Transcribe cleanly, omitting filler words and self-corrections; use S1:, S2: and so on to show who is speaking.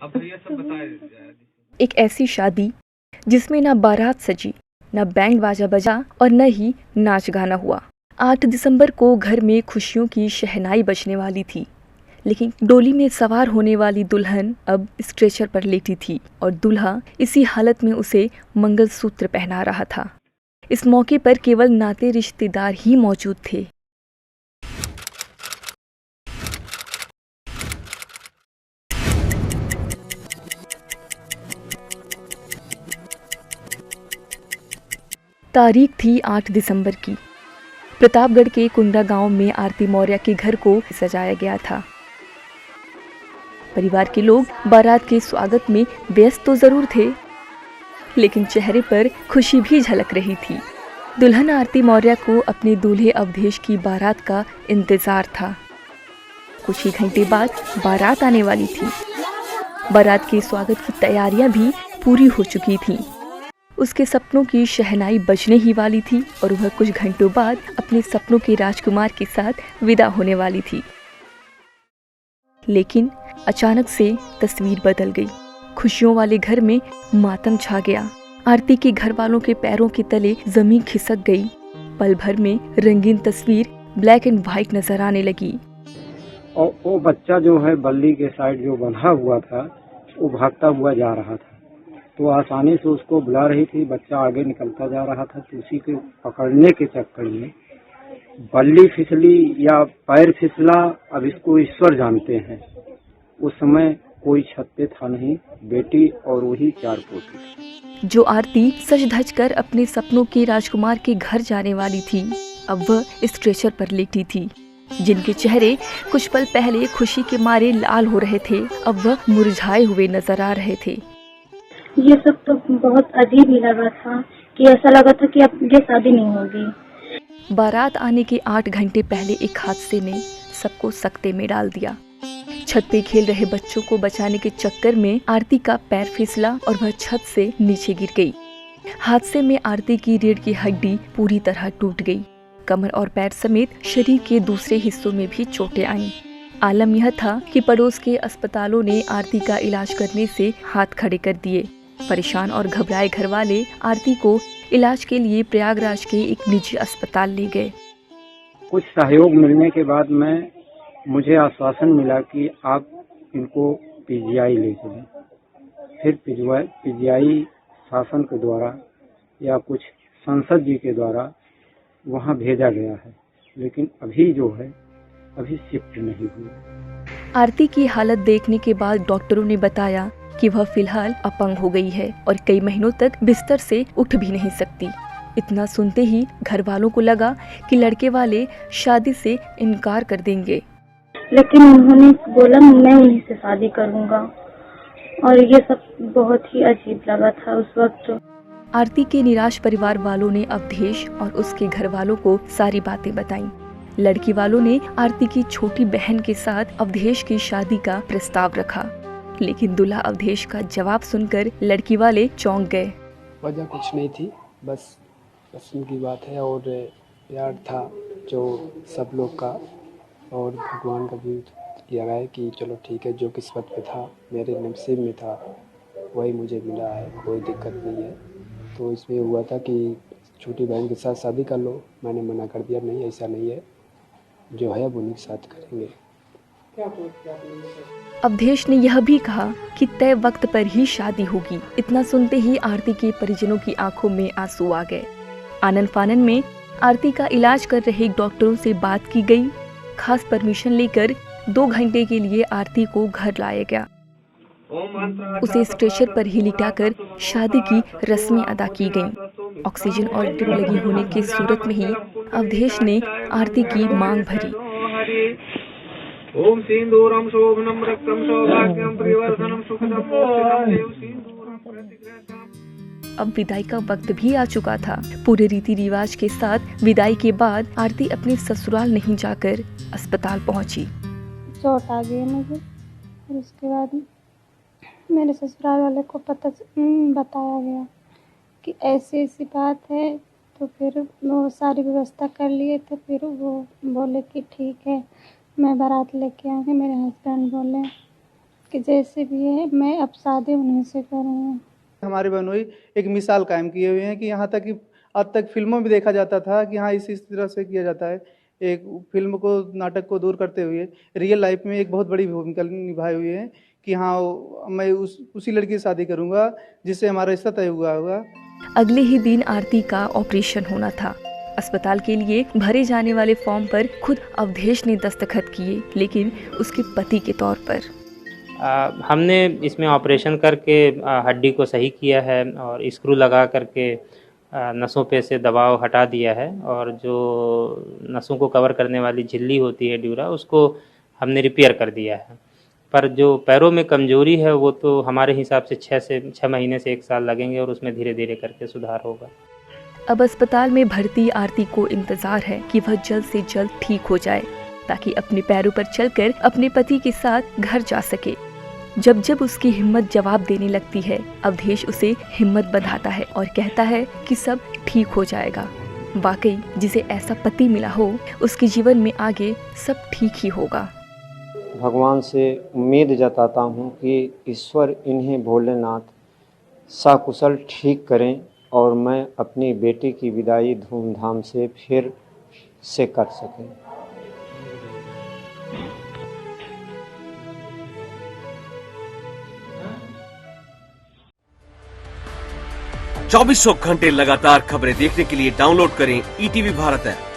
S1: अब ये सब बताए।
S2: एक ऐसी शादी जिसमें ना बारात सजी, न बैंड बाजा बजा और न ही नाच गाना हुआ। 8 दिसंबर को घर में खुशियों की शहनाई बजने वाली थी, लेकिन डोली में सवार होने वाली दुल्हन अब स्ट्रेचर पर लेटी थी और दूल्हा इसी हालत में उसे मंगलसूत्र पहना रहा था। इस मौके पर केवल नाते रिश्तेदार ही मौजूद थे। तारीख थी 8 दिसंबर की। प्रतापगढ़ के कुंडा गांव में आरती मौर्य के घर को सजाया गया था। परिवार के लोग बारात के स्वागत में व्यस्त तो जरूर थे, लेकिन चेहरे पर खुशी भी झलक रही थी। दुल्हन आरती मौर्य को अपने दूल्हे अवधेश की बारात का इंतजार था। कुछ ही घंटे बाद बारात आने वाली थी। बारात के स्वागत की तैयारियां भी पूरी हो चुकी थीं। उसके सपनों की शहनाई बजने ही वाली थी और वह कुछ घंटों बाद अपने सपनों के राजकुमार के साथ विदा होने वाली थी। लेकिन अचानक से तस्वीर बदल गई। खुशियों वाले घर में मातम छा गया। आरती के घर वालों के पैरों के तले जमीन खिसक गई। पल भर में रंगीन तस्वीर ब्लैक एंड व्हाइट नजर आने लगी।
S3: और वो बच्चा जो है बल्ली के साइड जो बंधा हुआ था, वो भागता हुआ जा रहा था, तो आसानी से उसको बुला रही थी। बच्चा आगे निकलता जा रहा था, तो उसी के पकड़ने के चक्कर में बल्ली फिसली या पैर फिसला, अब इसको ईश्वर जानते हैं। उस समय कोई छत पे था नहीं, बेटी और वही 4 पोती।
S2: जो आरती सज धज कर अपने सपनों के राजकुमार के घर जाने वाली थी, अब वह स्ट्रेचर पर लेटी थी। जिनके चेहरे कुछ पल पहले खुशी के मारे लाल हो रहे थे, अब वह मुरझाए हुए नजर आ रहे थे।
S4: ये सब तो बहुत अजीब ही लगा था कि ऐसा लगा था कि अब ये शादी नहीं होगी।
S2: बारात आने के 8 घंटे पहले एक हादसे ने सबको सकते में डाल दिया। छत पे खेल रहे बच्चों को बचाने के चक्कर में आरती का पैर फिसला और वह छत से नीचे गिर गई। हादसे में आरती की रीढ़ की हड्डी पूरी तरह टूट गई। कमर और पैर समेत शरीर के दूसरे हिस्सों में भी चोटें आईं। आलम यह था कि पड़ोस के अस्पतालों ने आरती का इलाज करने से हाथ खड़े कर दिए। परेशान और घबराए घर वाले आरती को इलाज के लिए प्रयागराज के एक निजी अस्पताल ले गए।
S3: कुछ सहयोग मिलने के बाद मुझे आश्वासन मिला कि आप इनको पीजीआई ले चलें। फिर पीजीआई शासन के द्वारा या कुछ सांसद जी के द्वारा वहाँ भेजा गया है, लेकिन अभी शिफ्ट नहीं हुई।
S2: आरती की हालत देखने के बाद डॉक्टरों ने बताया कि वह फिलहाल अपंग हो गई है और कई महीनों तक बिस्तर से उठ भी नहीं सकती। इतना सुनते ही घर वालों को लगा कि लड़के वाले शादी से इनकार कर देंगे,
S4: लेकिन उन्होंने बोला मैं उन्हीं से शादी करूंगा, और ये सब बहुत ही अजीब लगा था उस वक्त।
S2: आरती के निराश परिवार वालों ने अवधेश और उसके घर वालों को सारी बातें बताईं। लड़की वालों ने आरती की छोटी बहन के साथ अवधेश की शादी का प्रस्ताव रखा, लेकिन दूल्हा अवधेश का जवाब सुनकर लड़की वाले चौंक गए।
S5: वजह कुछ नहीं थी, बस पसंद की बात है और प्यार था जो सब लोग का, और भगवान का भी किया गया है कि चलो ठीक है, जो किस्मत में था, मेरे नसीब में था, वही मुझे मिला है, कोई दिक्कत नहीं है। तो इसमें हुआ था कि छोटी बहन के साथ शादी कर लो, मैंने मना कर दिया, नहीं ऐसा नहीं है, जो है उन्हीं के साथ करेंगे।
S2: अवधेश ने यह भी कहा कि तय वक्त पर ही शादी होगी। इतना सुनते ही आरती के परिजनों की आंखों में आंसू आ गए। आनन फानन में आरती का इलाज कर रहे डॉक्टरों से बात की गई। खास परमिशन लेकर 2 घंटे के लिए आरती को घर लाया गया। उसे स्ट्रेचर पर ही लिटाकर शादी की रस्में अदा की गईं। ऑक्सीजन और ड्रिप लगी होने की सूरत में ही अवधेश ने आरती की मांग भरी।
S1: ओम सिंदूरम शोभनम रक्तम सौभाग्यम परिवर्धनम सुखदम
S2: अब विदाई का वक्त भी आ चुका था। पूरे रीति रिवाज के साथ विदाई के बाद आरती अपने ससुराल नहीं जाकर अस्पताल पहुंची।
S4: चोट आ गई मुझे, और उसके बाद मेरे ससुराल वाले को बताया गया कि ऐसी ऐसी बात है। तो फिर वो सारी व्यवस्था कर लिए थे। फिर वो बोले कि ठीक है, मैं बारात लेके आऊँगी। मेरे हस्बैंड बोले कि जैसे भी है मैं अब शादी उन्हीं से करूँगी।
S6: हमारे बहनोई एक मिसाल कायम किए हुए हैं कि यहाँ तक कि आज तक फिल्मों में देखा जाता था कि हाँ इस तरह से किया जाता है। एक फिल्म को नाटक को दूर करते हुए रियल लाइफ में एक बहुत बड़ी भूमिका निभाए हुए हैं कि हाँ मैं उसी लड़की से शादी करूँगा जिससे हमारा रिश्ता तय हुआ होगा।
S2: अगले ही दिन आरती का ऑपरेशन होना था। अस्पताल के लिए भरे जाने वाले फॉर्म पर खुद अवधेश ने दस्तखत किए, लेकिन उसके पति के तौर पर।
S7: हमने इसमें ऑपरेशन करके हड्डी को सही किया है और स्क्रू लगा करके नसों पे से दबाव हटा दिया है और जो नसों को कवर करने वाली झिल्ली होती है ड्यूरा, उसको हमने रिपेयर कर दिया है। पर जो पैरों में कमजोरी है वो तो हमारे हिसाब से 6 महीने से 1 साल लगेंगे और उसमें धीरे धीरे करके सुधार होगा।
S2: अब अस्पताल में भर्ती आरती को इंतजार है कि वह जल्द से जल्द ठीक हो जाए ताकि अपने पैरों पर चलकर अपने पति के साथ घर जा सके। जब जब उसकी हिम्मत जवाब देने लगती है, अवधेश उसे हिम्मत बंधाता है और कहता है कि सब ठीक हो जाएगा। वाकई जिसे ऐसा पति मिला हो उसके जीवन में आगे सब ठीक ही होगा।
S3: भगवान से उम्मीद जताता हूँ कि ईश्वर इन्हें भोलेनाथ सकुशल ठीक करें और मैं अपनी बेटी की विदाई धूमधाम से फिर से कर सकें।
S8: चौबीसों घंटे लगातार खबरें देखने के लिए डाउनलोड करें ईटीवी भारत ऐप।